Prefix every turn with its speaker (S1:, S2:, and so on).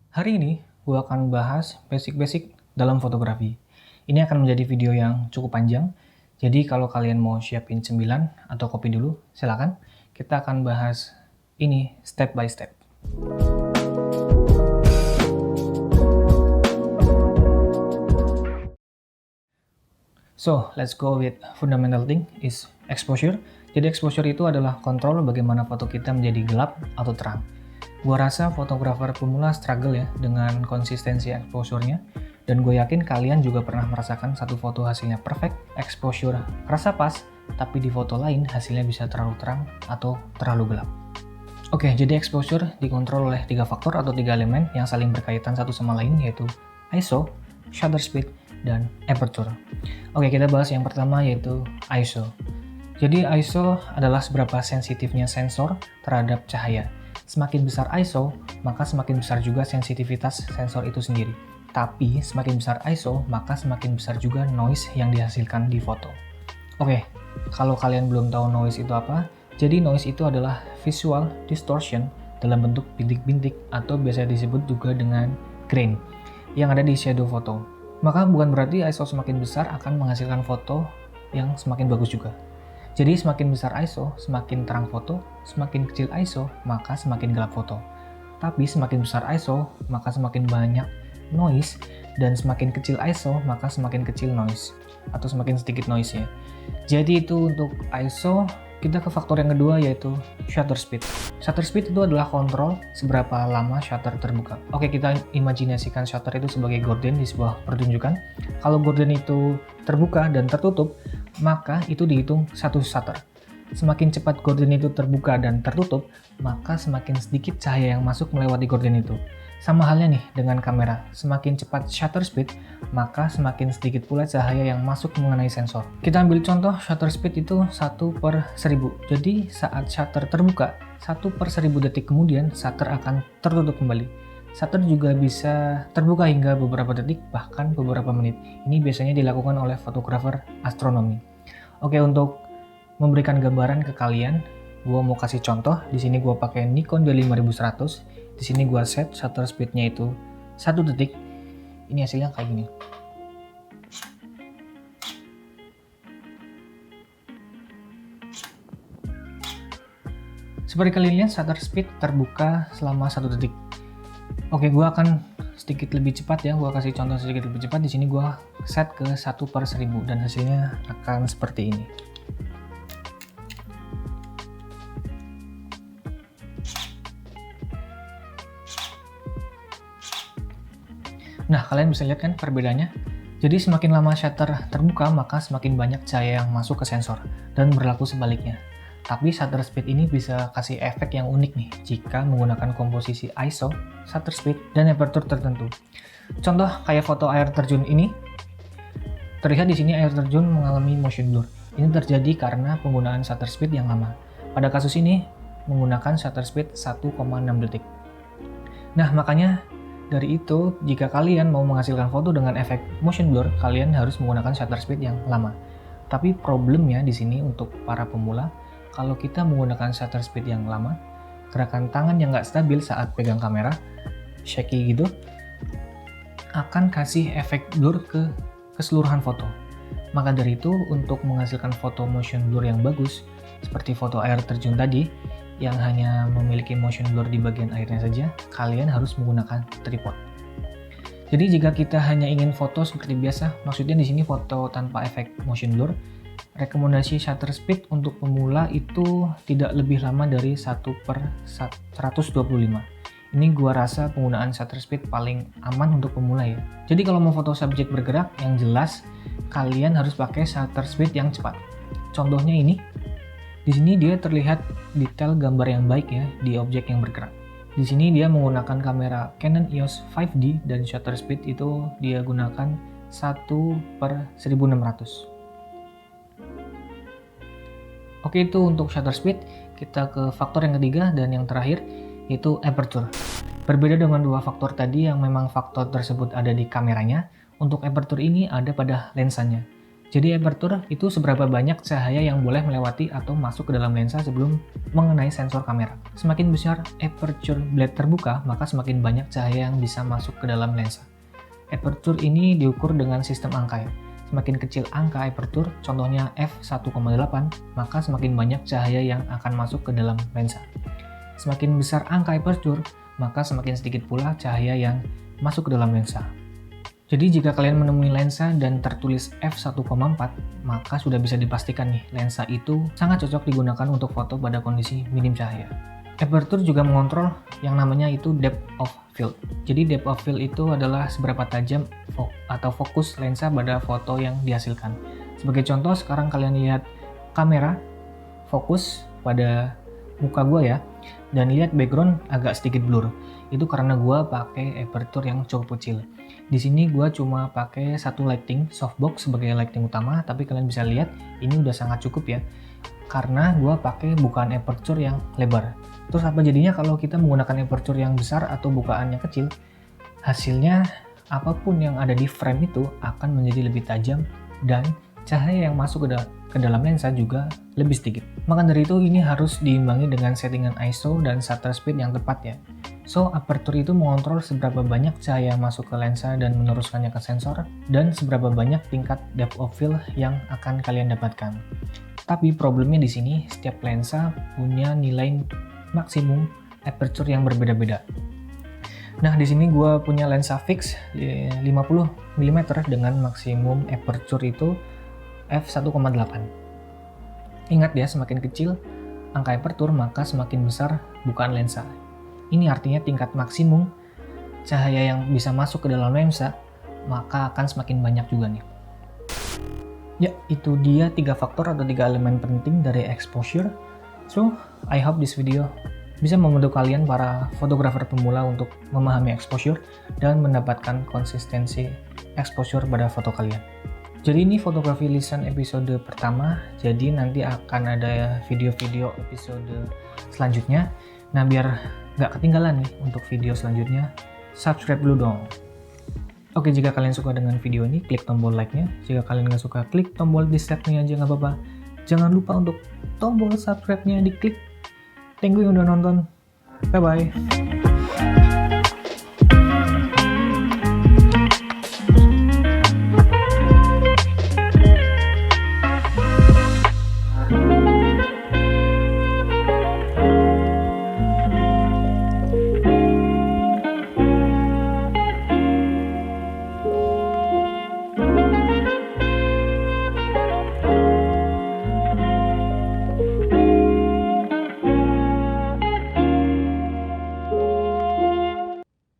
S1: Hari ini, gue akan bahas basic-basic dalam fotografi. Ini akan menjadi video yang cukup panjang, jadi kalau kalian mau siapin cemilan atau kopi dulu, silakan. Kita akan bahas ini step by step. So, let's go with fundamental thing is exposure. Jadi exposure itu adalah kontrol bagaimana foto kita menjadi gelap atau terang. Gua rasa fotografer pemula struggle ya dengan konsistensi exposure-nya, dan gue yakin kalian juga pernah merasakan satu foto hasilnya perfect, exposure rasa pas, tapi di foto lain hasilnya bisa terlalu terang atau terlalu gelap. Oke, jadi exposure dikontrol oleh 3 faktor atau 3 elemen yang saling berkaitan satu sama lain, yaitu ISO, shutter speed, dan aperture. Oke, kita bahas yang pertama yaitu ISO. Jadi ISO adalah seberapa sensitifnya sensor terhadap cahaya. Semakin besar ISO, maka semakin besar juga sensitivitas sensor itu sendiri. Tapi semakin besar ISO, maka semakin besar juga noise yang dihasilkan di foto. Oke, kalau kalian belum tahu noise itu apa, jadi noise itu adalah visual distortion dalam bentuk bintik-bintik atau biasa disebut juga dengan grain yang ada di shadow foto. Maka bukan berarti ISO semakin besar akan menghasilkan foto yang semakin bagus juga. Jadi semakin besar ISO, semakin terang foto, semakin kecil ISO, maka semakin gelap foto. Tapi semakin besar ISO, maka semakin banyak noise, dan semakin kecil ISO, maka semakin kecil noise, atau semakin sedikit noise ya. Jadi itu untuk ISO. Kita ke faktor yang kedua yaitu shutter speed. Shutter speed itu adalah kontrol seberapa lama shutter terbuka. Oke, kita imajinasikan shutter itu sebagai gorden di sebuah pertunjukan. Kalau gorden itu terbuka dan tertutup, maka itu dihitung satu shutter. Semakin cepat gorden itu terbuka dan tertutup, maka semakin sedikit cahaya yang masuk melewati gorden itu. Sama halnya nih dengan kamera, semakin cepat shutter speed, maka semakin sedikit pula cahaya yang masuk mengenai sensor. Kita ambil contoh shutter speed itu 1/1000. Jadi saat shutter terbuka, 1/1000 detik kemudian shutter akan tertutup kembali. Shutter juga bisa terbuka hingga beberapa detik, bahkan beberapa menit. Ini biasanya dilakukan oleh fotografer astronomi. Oke, untuk memberikan gambaran ke kalian, gua mau kasih contoh. Di sini gua pakai Nikon D5100. Di sini gua set shutter speednya itu 1 detik. Ini hasilnya kayak gini. Seperti kalian lihat, shutter speed terbuka selama 1 detik. Oke, gua akan sedikit lebih cepat ya. Gua kasih contoh sedikit lebih cepat. Di sini gua set ke 1/1000 dan hasilnya akan seperti ini. Nah, kalian bisa lihat kan perbedaannya? Jadi semakin lama shutter terbuka, maka semakin banyak cahaya yang masuk ke sensor, dan berlaku sebaliknya. Tapi shutter speed ini bisa kasih efek yang unik nih, jika menggunakan komposisi ISO, shutter speed, dan aperture tertentu. Contoh kayak foto air terjun ini, terlihat di sini air terjun mengalami motion blur. Ini terjadi karena penggunaan shutter speed yang lama. Pada kasus ini, menggunakan shutter speed 1,6 detik. Nah, makanya dari itu, jika kalian mau menghasilkan foto dengan efek motion blur, kalian harus menggunakan shutter speed yang lama. Tapi problemnya di sini untuk para pemula, kalau kita menggunakan shutter speed yang lama, gerakan tangan yang nggak stabil saat pegang kamera, shaky gitu, akan kasih efek blur ke keseluruhan foto. Maka dari itu, untuk menghasilkan foto motion blur yang bagus, seperti foto air terjun tadi, yang hanya memiliki motion blur di bagian airnya saja, kalian harus menggunakan tripod. Jadi jika kita hanya ingin foto seperti biasa, maksudnya di sini foto tanpa efek motion blur, rekomendasi shutter speed untuk pemula itu tidak lebih lama dari 1/125. Ini gua rasa penggunaan shutter speed paling aman untuk pemula ya. Jadi kalau mau foto subjek bergerak yang jelas, kalian harus pakai shutter speed yang cepat. Contohnya ini. Di sini dia terlihat detail gambar yang baik ya di objek yang bergerak. Di sini dia menggunakan kamera Canon EOS 5D dan shutter speed itu dia gunakan 1/1600. Oke, itu untuk shutter speed. Kita ke faktor yang ketiga dan yang terakhir, yaitu aperture. Berbeda dengan 2 faktor tadi yang memang faktor tersebut ada di kameranya, untuk aperture ini ada pada lensanya. Jadi aperture itu seberapa banyak cahaya yang boleh melewati atau masuk ke dalam lensa sebelum mengenai sensor kamera. Semakin besar aperture blade terbuka, maka semakin banyak cahaya yang bisa masuk ke dalam lensa. Aperture ini diukur dengan sistem angka ya. Semakin kecil angka aperture, contohnya f1,8, maka semakin banyak cahaya yang akan masuk ke dalam lensa. Semakin besar angka aperture, maka semakin sedikit pula cahaya yang masuk ke dalam lensa. Jadi jika kalian menemui lensa dan tertulis f1,4, maka sudah bisa dipastikan nih, lensa itu sangat cocok digunakan untuk foto pada kondisi minim cahaya. Aperture juga mengontrol yang namanya itu depth of field. Jadi depth of field itu adalah seberapa tajam atau fokus lensa pada foto yang dihasilkan. Sebagai contoh, sekarang kalian lihat kamera fokus pada muka gua ya, dan lihat background agak sedikit blur. Itu karena gua pakai aperture yang cukup kecil. Di sini gua cuma pakai satu lighting softbox sebagai lighting utama, tapi kalian bisa lihat ini udah sangat cukup ya. Karena gua pakai bukaan aperture yang lebar. Terus apa jadinya kalau kita menggunakan aperture yang besar atau bukaannya kecil? Hasilnya apapun yang ada di frame itu akan menjadi lebih tajam dan cahaya yang masuk ke dalam lensa juga lebih sedikit. Maka dari itu ini harus diimbangi dengan settingan ISO dan shutter speed yang tepat ya. So, aperture itu mengontrol seberapa banyak cahaya masuk ke lensa dan meneruskannya ke sensor, dan seberapa banyak tingkat depth of field yang akan kalian dapatkan. Tapi problemnya di sini, setiap lensa punya nilai maksimum aperture yang berbeda-beda. Nah, di sini gue punya lensa fix 50 mm dengan maksimum aperture itu f1,8. Ingat ya, semakin kecil angka aperture maka semakin besar bukaan lensa. Ini artinya tingkat maksimum cahaya yang bisa masuk ke dalam lensa maka akan semakin banyak juga nih. Ya, itu dia 3 faktor atau 3 elemen penting dari exposure. So, I hope this video bisa membantu kalian para fotografer pemula untuk memahami exposure dan mendapatkan konsistensi exposure pada foto kalian. Jadi ini fotografi lisan episode pertama, jadi nanti akan ada video-video episode selanjutnya. Nah, biar nggak ketinggalan nih untuk video selanjutnya, subscribe dulu dong. Oke, jika kalian suka dengan video ini, klik tombol like-nya. Jika kalian nggak suka, klik tombol dislike-nya aja nggak apa-apa. Jangan lupa untuk tombol subscribe-nya diklik. Thank you yang udah nonton. Bye-bye.